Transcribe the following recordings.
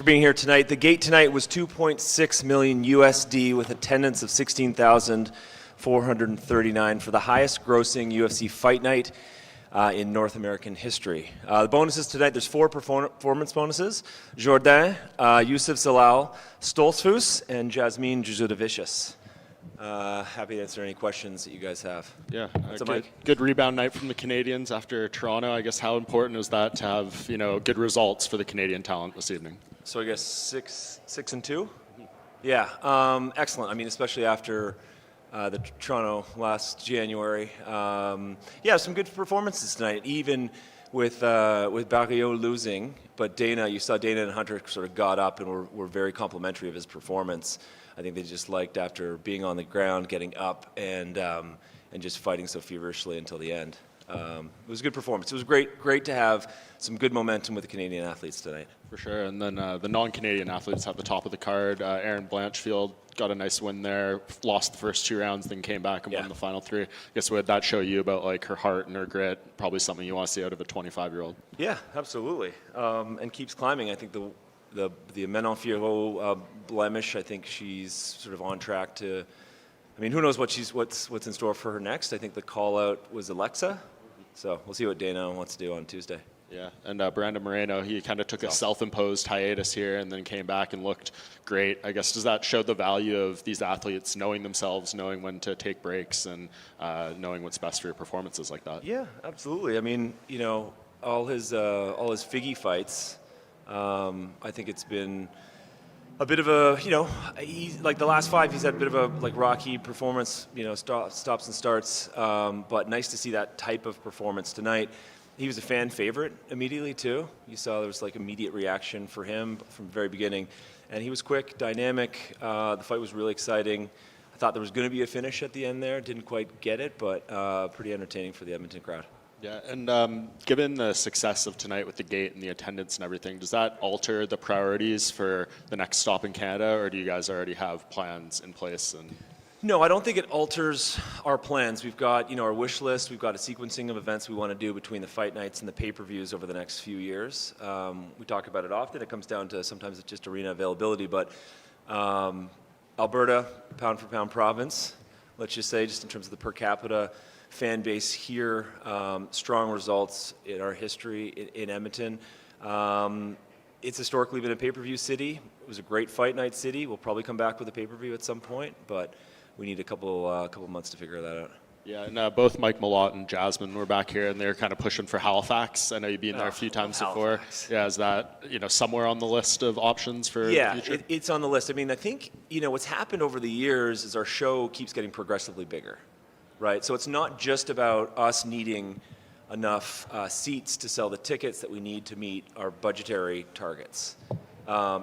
For being here tonight. The gate tonight was 2.6 million USD with attendance of 16,439 for the highest grossing UFC fight night in North American history. The bonuses tonight, there's 4 performance bonuses: Jourdain, Youssef Zalal, Stoltzfus, and Jasmine Jujudavicius. Happy to answer any questions that you guys have. Yeah, good rebound night from the Canadians after Toronto. I guess how important is that to have good results for the Canadian talent this evening? So I guess 6-2. Yeah, excellent. I mean, especially after the Toronto last January. Yeah, some good performances tonight, even with Barrio losing. But Dana, you saw Dana and Hunter sort of got up and were very complimentary of his performance. I think they just liked, after being on the ground, getting up and just fighting so feverishly until the end. It was a good performance. It was great to have some good momentum with the Canadian athletes tonight. For sure. And then the non-Canadian athletes at the top of the card. Erin Blanchfield got a nice win there, lost the first 2 rounds, then came back and won the final 3. I guess what did that show you about like her heart and her grit? Probably something you want to see out of a 25-year-old. Yeah, absolutely. And keeps climbing. I think the Menon Fierro blemish, I think she's sort of on track to. I mean, who knows what's in store for her next? I think the call out was Alexa, so we'll see what Dana wants to do on Tuesday. Yeah, and Brandon Moreno, he kind of took a self-imposed hiatus here and then came back and looked great. I guess, does that show the value of these athletes knowing themselves, knowing when to take breaks, and knowing what's best for your performances like that? Yeah, absolutely. I mean, all his Figgy fights, I think it's been a bit of a, like the last 5, he's had a bit of a rocky performance, stops and starts, but nice to see that type of performance tonight. He was a fan favorite immediately too. You saw there was immediate reaction for him from the very beginning, and he was quick, dynamic. The fight was really exciting. I thought there was going to be a finish at the end there. Didn't quite get it, but pretty entertaining for the Edmonton crowd. Yeah, and given the success of tonight with the gate and the attendance and everything, does that alter the priorities for the next stop in Canada, or do you guys already have plans in place? No, I don't think it alters our plans. We've got, our wish list. We've got a sequencing of events we want to do between the fight nights and the pay-per-views over the next few years. We talk about it often. It comes down to sometimes it's just arena availability, but Alberta, pound-for-pound province, let's just say, just in terms of the per capita fan base here, strong results in our history in Edmonton. It's historically been a pay-per-view city. It was a great fight night city. We'll probably come back with a pay-per-view at some point, but we need a couple months to figure that out. Yeah, and both Mike Malott and Jasmine were back here, and they're kind of pushing for Halifax. I know you've been there a few times before. Yeah, is that somewhere on the list of options for the future? It's on the list. I mean, I think what's happened over the years is our show keeps getting progressively bigger, right? So it's not just about us needing enough seats to sell the tickets that we need to meet our budgetary targets.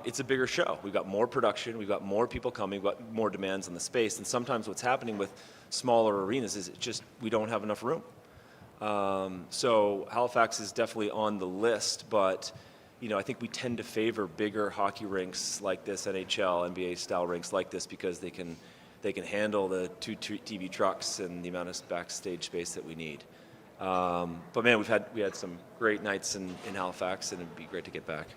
It's a bigger show. We've got more production. We've got more people coming. We've got more demands on the space. And sometimes what's happening with smaller arenas is we don't have enough room. So Halifax is definitely on the list, but I think we tend to favor bigger hockey rinks like this, NHL, NBA style rinks like this, because they can handle the 2 TV trucks and the amount of backstage space that we need. But man, we had some great nights in Halifax, and it'd be great to get back.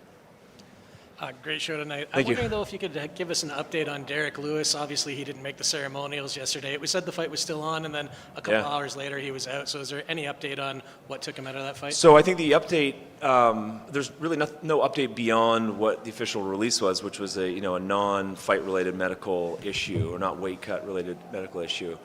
Great show tonight. Thank you. I'm wondering, though, if you could give us an update on Derrick Lewis. Obviously, he didn't make the ceremonials yesterday. We said the fight was still on, and then a couple hours later, he was out. So is there any update on what took him out of that fight? So I think the update, there's really no update beyond what the official release was, which was a non-fight related medical issue, or not weight cut related medical issue.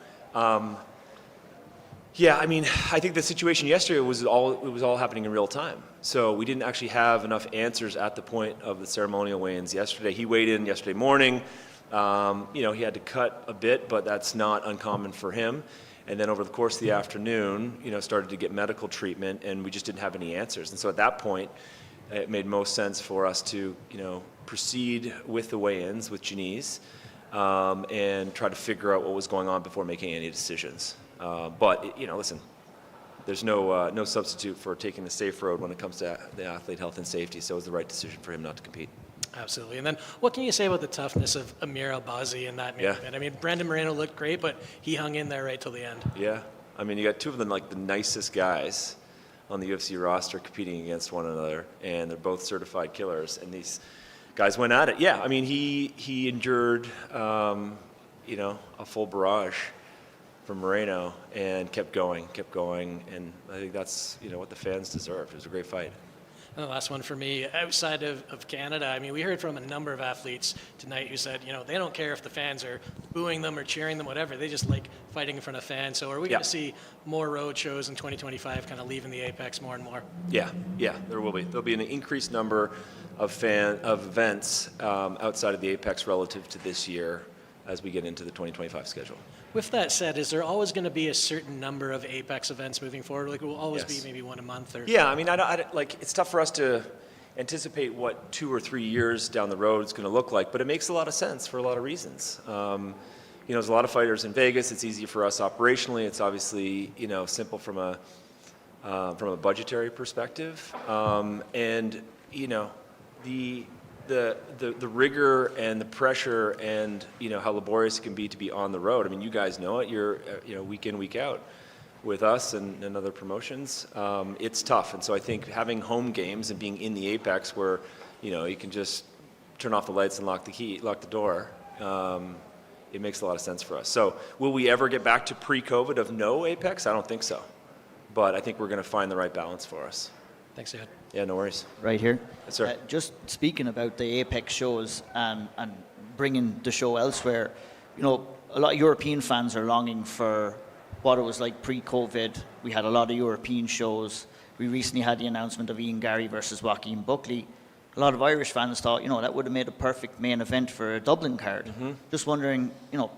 Yeah, I mean, I think the situation yesterday was all happening in real time. So we didn't actually have enough answers at the point of the ceremonial weigh-ins yesterday. He weighed in yesterday morning. He had to cut a bit, but that's not uncommon for him. And then over the course of the afternoon, started to get medical treatment, and we just didn't have any answers. And so at that point, it made most sense for us to, proceed with the weigh-ins with Janice, and try to figure out what was going on before making any decisions. But listen, there's no substitute for taking the safe road when it comes to the athlete health and safety. So it was the right decision for him not to compete. Absolutely. And then what can you say about the toughness of Amir Albazi in that main event? I mean, Brandon Moreno looked great, but he hung in there right till the end. Yeah. I mean, you got 2 of them, the nicest guys on the UFC roster competing against one another, and they're both certified killers. And these guys went at it. Yeah, I mean, he endured, a full barrage from Moreno and kept going, and I think that's, what the fans deserved. It was a great fight. And the last one for me, outside of Canada, I mean, we heard from a number of athletes tonight who said, they don't care if the fans are booing them or cheering them, whatever. They just like fighting in front of fans. So are we going to see more road shows in 2025 kind of leaving the Apex more and more? Yeah, there will be. There'll be an increased number of events outside of the Apex relative to this year as we get into the 2025 schedule. With that said, is there always going to be a certain number of Apex events moving forward? Like, it will always Yes. be maybe one a month? Or Yeah, I mean, it's tough for us to anticipate what 2 or 3 years down the road it's going to look like, but it makes a lot of sense for a lot of reasons. There's a lot of fighters in Vegas. It's easy for us operationally. It's obviously, simple from a budgetary perspective. The rigor and the pressure and how laborious it can be to be on the road. I mean, you guys know it. You're week in, week out with us and other promotions. It's tough, and so I think having home games and being in the Apex where you can just turn off the lights and lock the door. It makes a lot of sense for us. So, will we ever get back to pre-COVID of no Apex? I don't think so, but I think we're going to find the right balance for us. Thanks, Ed. Yeah, no worries. Right here. Yes, sir. Just speaking about the Apex shows and bringing the show elsewhere, a lot of European fans are longing for what it was like pre-COVID. We had a lot of European shows. We recently had the announcement of Ian Gary versus Joaquin Buckley. A lot of Irish fans thought, that would have made a perfect main event for a Dublin card. Mm-hmm. Just wondering,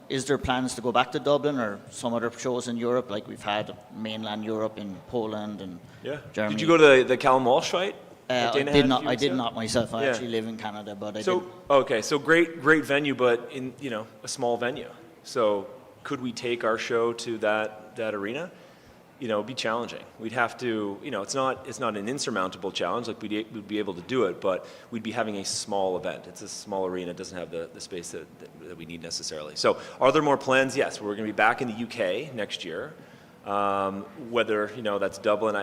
is there plans to go back to Dublin or some other shows in Europe, like we've had mainland Europe in Poland and Germany? Did you go to the Callum Walsh fight? I did not myself. I actually live in Canada, but So great venue, but in a small venue. So could we take our show to that arena? It'd be challenging. We'd have to, it's not an insurmountable challenge. Like we'd be able to do it, but we'd be having a small event. It's a small arena. It doesn't have the space that we need necessarily. So are there more plans? Yes. We're going to be back in the UK next year. Whether, that's Dublin,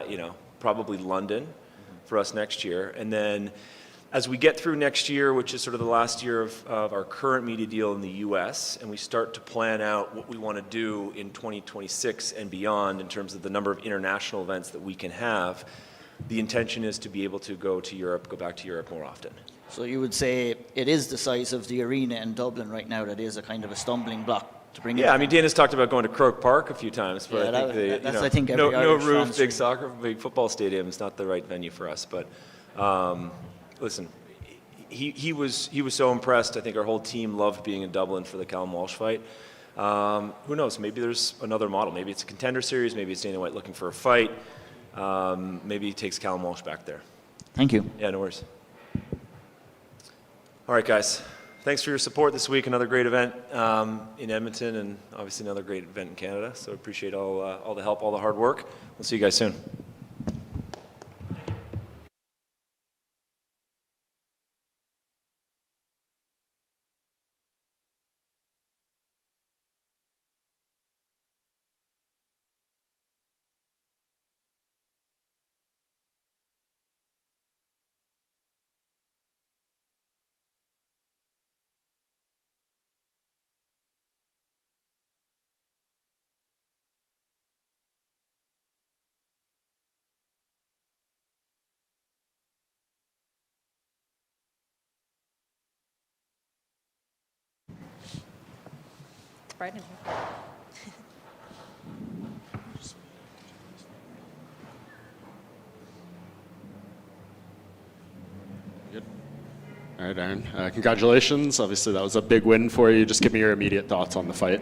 probably London for us next year. And then as we get through next year, which is sort of the last year of our current media deal in the US, and we start to plan out what we want to do in 2026 and beyond in terms of the number of international events that we can have, the intention is to be able to go back to Europe more often. So you would say it is the size of the arena in Dublin right now that is a kind of a stumbling block to bring it. Yeah, I mean, Dana's talked about going to Croke Park a few times, but I think every no Irish roof, big football stadium is not the right venue for us. But listen, he was so impressed. I think our whole team loved being in Dublin for the Callum Walsh fight. Who knows? Maybe there's another model. Maybe it's a contender series. Maybe it's Dana White looking for a fight. Maybe he takes Callum Walsh back there. Thank you. Yeah, no worries. All right, guys. Thanks for your support this week. Another great event in Edmonton, and obviously another great event in Canada. So appreciate all the help, all the hard work. We'll see you guys soon. It's bright in here. Good. All right, Erin. Congratulations. Obviously, that was a big win for you. Just give me your immediate thoughts on the fight.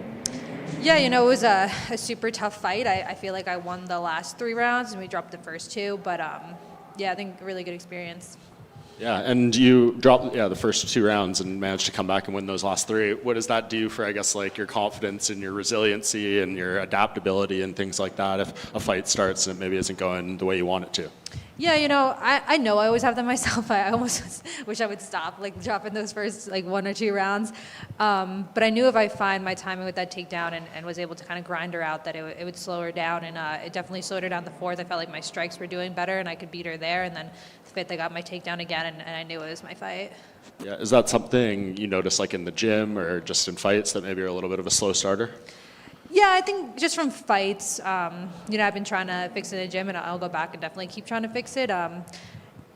Yeah, it was a super tough fight. I feel like I won the last 3 rounds and we dropped the first 2, but I think a really good experience. Yeah, and you dropped the first 2 rounds and managed to come back and win those last 3. What does that do for, I guess, like your confidence and your resiliency and your adaptability and things like that if a fight starts and it maybe isn't going the way you want it to? Yeah, I know I always have them myself. I almost wish I would stop, like, dropping those first, like, 1 or 2 rounds. But I knew if I find my timing with that takedown and was able to kind of grind her out, that it would slow her down. And it definitely slowed her down the 4th. I felt like my strikes were doing better, and I could beat her there. And then the 5th, I got my takedown again, and I knew it was my fight. Yeah, is that something you notice like in the gym or just in fights that maybe you're a little bit of a slow starter? Yeah, I think just from fights, I've been trying to fix it in the gym, and I'll go back and definitely keep trying to fix it. I'm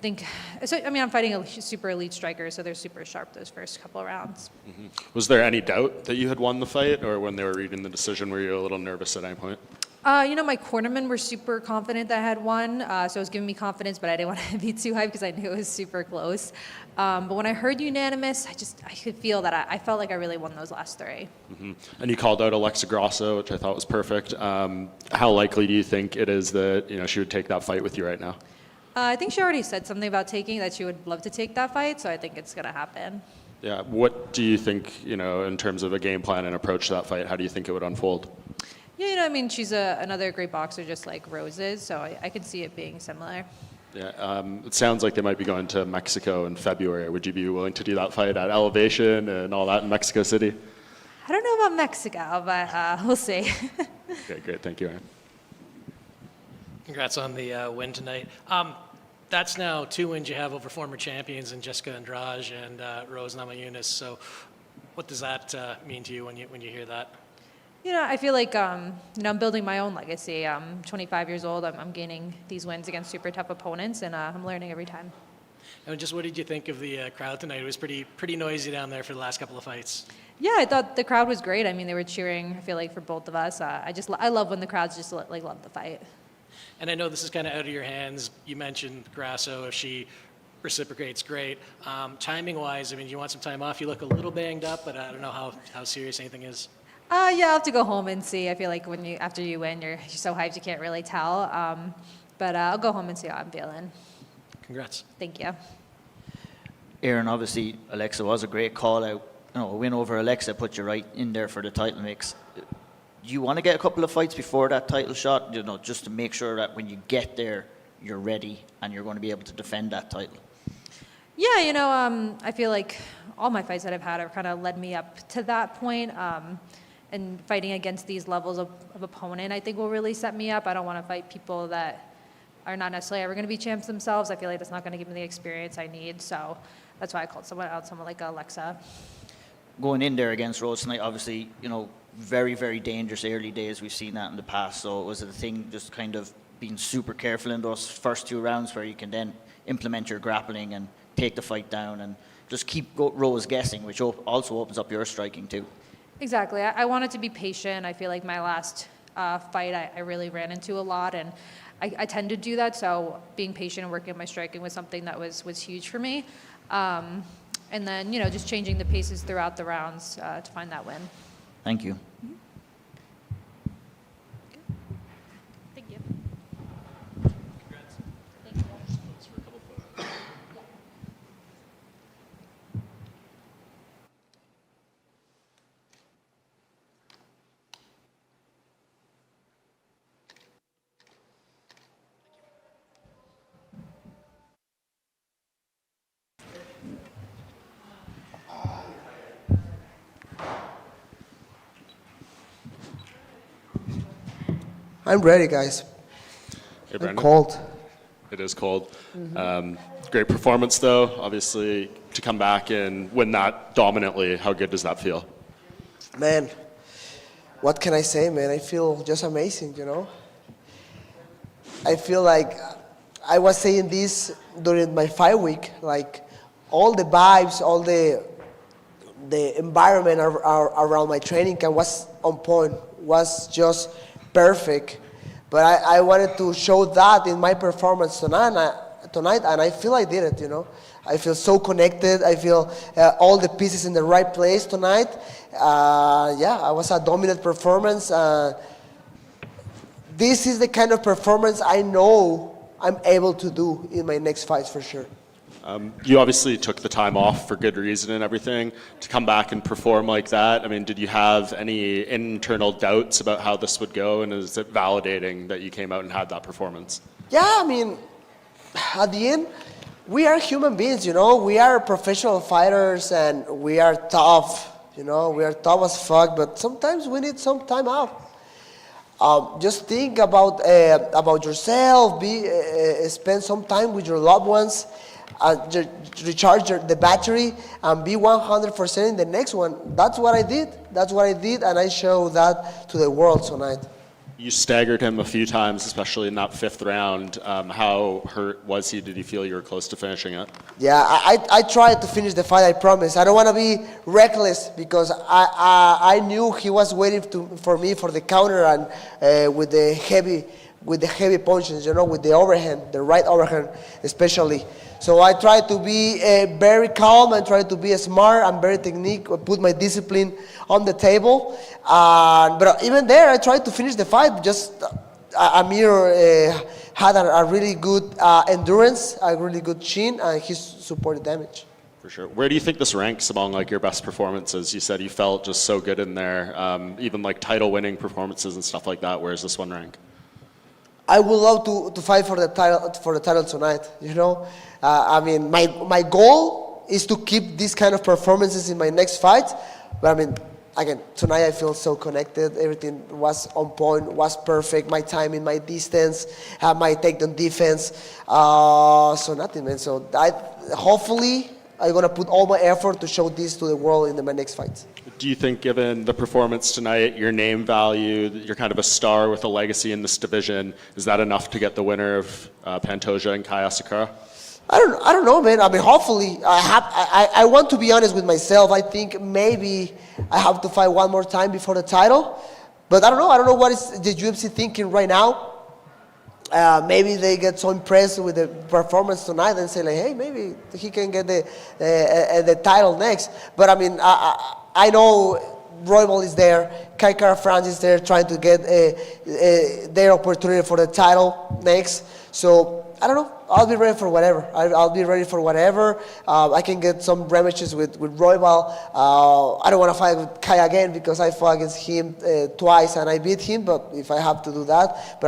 fighting a super elite striker, so they're super sharp those first couple of rounds. Mm-hmm. Was there any doubt that you had won the fight, or when they were reading the decision, were you a little nervous at any point? My cornermen were super confident that I had won, so it was giving me confidence, but I didn't want to be too hyped because I knew it was super close. But when I heard unanimous, I could feel that I felt like I really won those last 3. Mm-hmm. And you called out Alexa Grasso, which I thought was perfect. How likely do you think it is that she would take that fight with you right now? I think she already said something about that she would love to take that fight, so I think it's going to happen. Yeah. What do you think, in terms of a game plan and approach to that fight, how do you think it would unfold? Yeah, she's another great boxer just like Rose is, so I could see it being similar. Yeah, it sounds like they might be going to Mexico in February. Would you be willing to do that fight at Elevation and all that in Mexico City? I don't know about Mexico, but we'll see. Okay, great. Thank you, Erin. Congrats on the win tonight. That's now 2 wins you have over former champions in Jessica Andrade and Rose Namajunas. So what does that mean to you when you hear that? I feel like I'm building my own legacy. I'm 25 years old. I'm gaining these wins against super tough opponents, and I'm learning every time. And just what did you think of the crowd tonight? It was pretty noisy down there for the last couple of fights. Yeah, I thought the crowd was great. I mean, they were cheering, I feel like, for both of us. I love when the crowds just love the fight. And I know this is kind of out of your hands. You mentioned Grasso. If she reciprocates, great. Timing-wise, I mean, you want some time off. You look a little banged up, but I don't know how serious anything is. Yeah, I'll have to go home and see. I feel like after you win, you're so hyped you can't really tell. But I'll go home and see how I'm feeling. Congrats. Thank you. Erin, obviously, Alexa was a great call out. A win over Alexa put you right in there for the title mix. Do you want to get a couple of fights before that title shot, just to make sure that when you get there, you're ready and you're going to be able to defend that title? Yeah, I feel like all my fights that I've had have kind of led me up to that point. And fighting against these levels of opponent, I think, will really set me up. I don't want to fight people that are not necessarily ever going to be champs themselves. I feel like that's not going to give me the experience I need. So that's why I called someone like Alexa. Going in there against Rose tonight, obviously, very, very dangerous early days. We've seen that in the past. So was it a thing just kind of being super careful in those first 2 rounds where you can then implement your grappling and take the fight down and just keep Rose guessing, which also opens up your striking too? Exactly. I wanted to be patient. I feel like my last fight, I really ran into a lot, and I tend to do that. So being patient and working on my striking was something that was huge for me. And then, just changing the paces throughout the rounds to find that win. Thank you. Thank you. Congrats. Thank you. I'm ready, guys. Hey, I'm Brandon. cold. It is cold. Great performance, though. Obviously, to come back and win that dominantly, how good does that feel? Man, what can I say, man? I feel just amazing, I feel like I was saying this during my fight week, like all the vibes, all the environment around my training camp was on point, was just perfect. But I wanted to show that in my performance tonight, and I feel I did it, I feel so connected. I feel all the pieces in the right place tonight. I was a dominant performance. This is the kind of performance I know I'm able to do in my next fights for sure. You obviously took the time off for good reason and everything. To come back and perform like that, I mean, did you have any internal doubts about how this would go? And is it validating that you came out and had that performance? Yeah, I mean, at the end, we are human beings, we are professional fighters and we are tough, we are tough as fuck, but sometimes we need some time out. Just think about yourself, spend some time with your loved ones, recharge the battery, and be 100% in the next one. That's what I did, and I showed that to the world tonight. You staggered him a few times, especially in that 5th round. How hurt was he? Did he feel you were close to finishing it? Yeah, I tried to finish the fight, I promise. I don't want to be reckless because I knew he was waiting for me for the counter and with the heavy punches, with the overhand, the right overhand especially. So I tried to be very calm and try to be smart and very technique, put my discipline on the table. But even there, I tried to finish the fight. Just Amir had a really good endurance, a really good chin, and he supported damage. For sure. Where do you think this ranks among your best performances? You said you felt just so good in there, even title-winning performances and stuff like that. Where does this one rank? I would love to fight for the title tonight. My goal is to keep these kind of performances in my next fight. But again, tonight I feel so connected. Everything was on point, was perfect. My timing, my distance, my takedown defense. So nothing, man. So hopefully I'm gonna put all my effort to show this to the world in my next fight. Do you think, given the performance tonight, your name value, you're kind of a star with a legacy in this division, is that enough to get the winner of Pantoja and Kai Asakura? I don't know, man. Hopefully, I want to be honest with myself. I think maybe I have to fight one more time before the title, but I don't know. I don't know what is the UFC thinking right now. Maybe they get so impressed with the performance tonight and say hey, maybe he can get the title next. But I know Roybal is there, Kai Kara-France is there trying to get their opportunity for the title next. So I don't know. I'll be ready for whatever. I'll be ready for whatever. I can get some rematches with Roybal. I don't want to fight with Kai again because I fought against him twice and I beat him. But if I have to do that,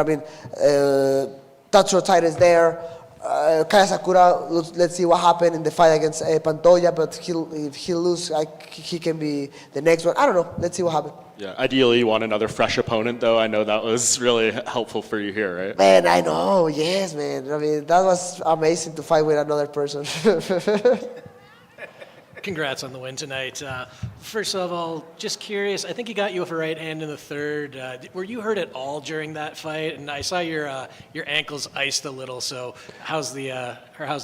Tatsuro Taira is there. Kai Asakura, let's see what happened in the fight against Pantoja. But if he loses, he can be the next one. I don't know. Let's see what happens. Yeah, ideally you want another fresh opponent, though. I know that was really helpful for you here, right? Man, I know. Yes, man. That was amazing to fight with another person. Congrats on the win tonight. First of all, just curious, I think he got you with a right hand in the 3rd. Were you hurt at all during that fight? And I saw your ankles iced a little, so how's the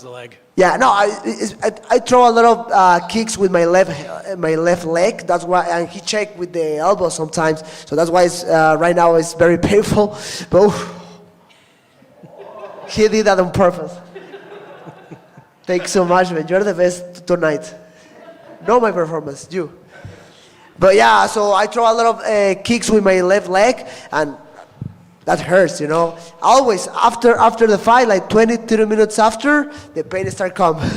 leg? Yeah, no, I throw a lot of kicks with my left leg. That's why, and he checked with the elbow sometimes. So that's why it's, right now it's very painful. But he did that on purpose. Thanks so much, man. You're the best tonight. Know my performance, you. But yeah, so I throw a lot of kicks with my left leg, and that hurts, Always after the fight, 20, 30 minutes after, the pain starts coming.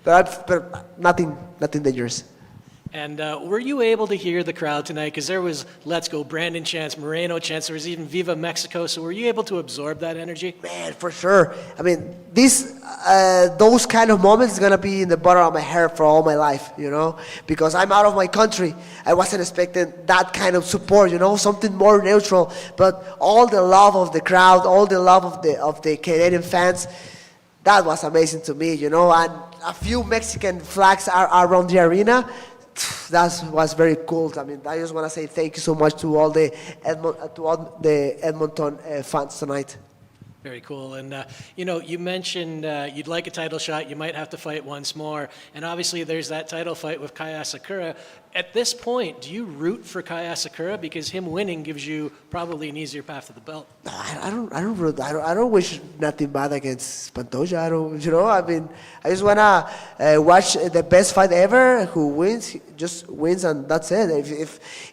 But nothing dangerous. And were you able to hear the crowd tonight? Because there was Let's Go Brandon chants, Moreno chants, there was even Viva Mexico. So were you able to absorb that energy? Man, for sure. Those kind of moments is going to be in the bottom of my head for all my life, because I'm out of my country. I wasn't expecting that kind of support, something more neutral. But all the love of the crowd, all the love of the Canadian fans, that was amazing to me, and a few Mexican flags are around the arena. That was very cool. I just want to say thank you so much to all the Edmonton fans tonight. Very cool. And, you mentioned you'd like a title shot. You might have to fight once more. And obviously there's that title fight with Kai Asakura. At this point, do you root for Kai Asakura? Because him winning gives you probably an easier path to the belt. I don't root. I don't wish nothing bad against Pantoja. I just want to watch the best fight ever. Who wins, just wins, and that's it.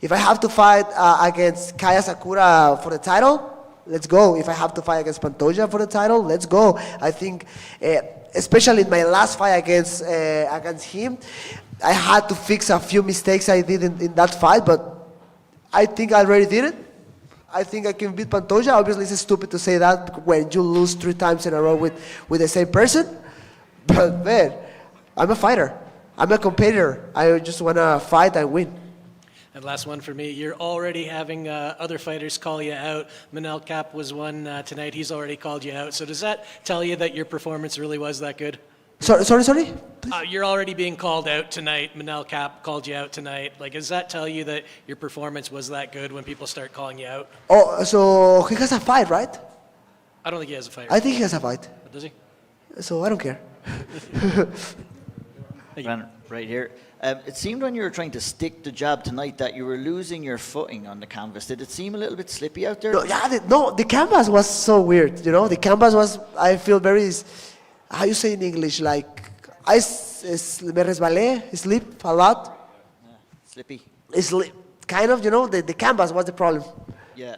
If I have to fight against Kai Asakura for the title, let's go. If I have to fight against Pantoja for the title, let's go. I think, especially in my last fight against him, I had to fix a few mistakes I did in that fight, but I think I already did it. I think I can beat Pantoja. Obviously, it's stupid to say that when you lose 3 times in a row with the same person. But man, I'm a fighter. I'm a competitor. I just want to fight and win. And last one for me, you're already having other fighters call you out. Manel Cap was one tonight. He's already called you out. So does that tell you that your performance really was that good? Sorry? You're already being called out tonight. Manel Cap called you out tonight. Like, does that tell you that your performance was that good when people start calling you out? Oh, so he has a fight, right? I don't think he has a fight. I think he has a fight. Does he? So I don't care. Brandon, right here. It seemed when you were trying to stick the jab tonight that you were losing your footing on the canvas. Did it seem a little bit slippy out there? The canvas was so weird, The canvas was, I feel very, how you say in English, like, me resbalé, slip a lot. Slippy. Kind of, the canvas was the problem. Yeah,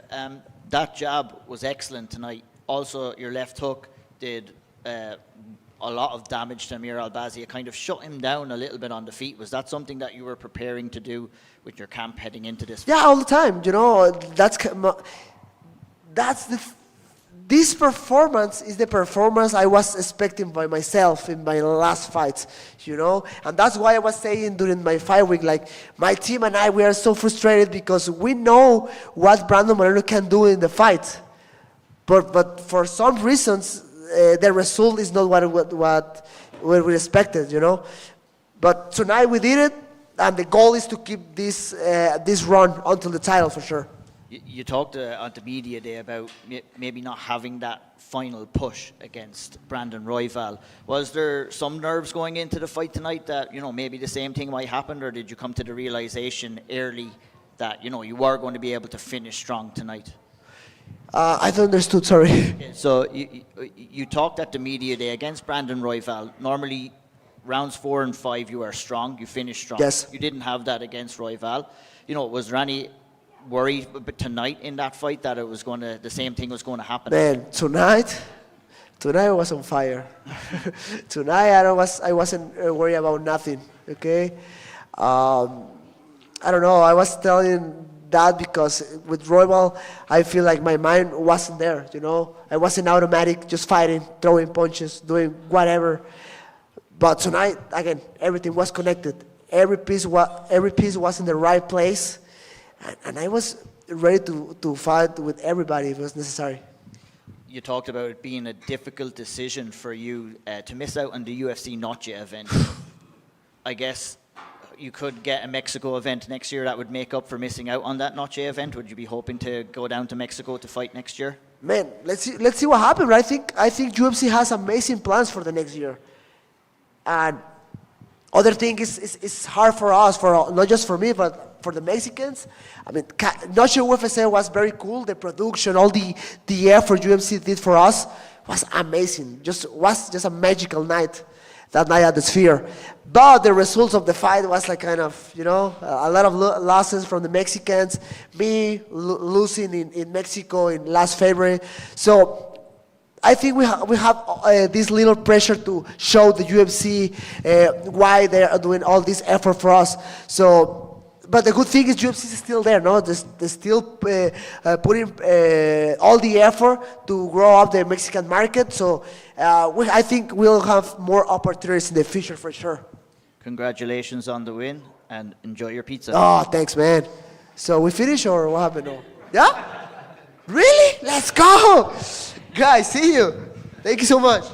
that jab was excellent tonight. Also, your left hook did a lot of damage to Amir Albazi. It kind of shut him down a little bit on the feet. Was that something that you were preparing to do with your camp heading into this? Yeah, all the time. This performance is the performance I was expecting by myself in my last fights, And that's why I was saying during my fight week, like, my team and I, we are so frustrated because we know what Brandon Moreno can do in the fight. But for some reasons, the result is not what we expected, But tonight we did it, and the goal is to keep this run until the title for sure. You talked on the media day about maybe not having that final push against Brandon Royval. Was there some nerves going into the fight tonight that, maybe the same thing might happen, or did you come to the realization early that, you were going to be able to finish strong tonight? I don't understood, sorry. So you talked at the media day against Brandon Royval. Normally, rounds 4 and 5, you are strong, you finish strong. Yes. You didn't have that against Royval. Was there any worry tonight in that fight that the same thing was going to happen? Man, tonight I was on fire. Tonight I wasn't worried about nothing. Okay, I don't know. I was telling that because with Royval, I feel like my mind wasn't there. I wasn't automatic, just fighting, throwing punches, doing whatever. But tonight, again, everything was connected. Every piece was in the right place. And I was ready to fight with everybody if it was necessary. You talked about it being a difficult decision for you to miss out on the UFC Noche event. I guess you could get a Mexico event next year that would make up for missing out on that Noche event. Would you be hoping to go down to Mexico to fight next year? Man, let's see what happens. I think UFC has amazing plans for the next year. And other thing is hard for us, not just for me, but for the Mexicans. I mean, Noche UFC was very cool. The production, all the effort UFC did for us was amazing. Was just a magical night, that night at the Sphere. But the results of the fight was like kind of, a lot of losses from the Mexicans. Me losing in Mexico in last February. So I think we have this little pressure to show the UFC why they are doing all this effort for us. So, but the good thing is UFC is still there, no? They're still putting all the effort to grow up the Mexican market. So I think we'll have more opportunities in the future for sure. Congratulations on the win and enjoy your pizza. Oh, thanks, man. So we finish or what happened? No? Yeah? Really? Let's go! Guys, see you. Thank you so much.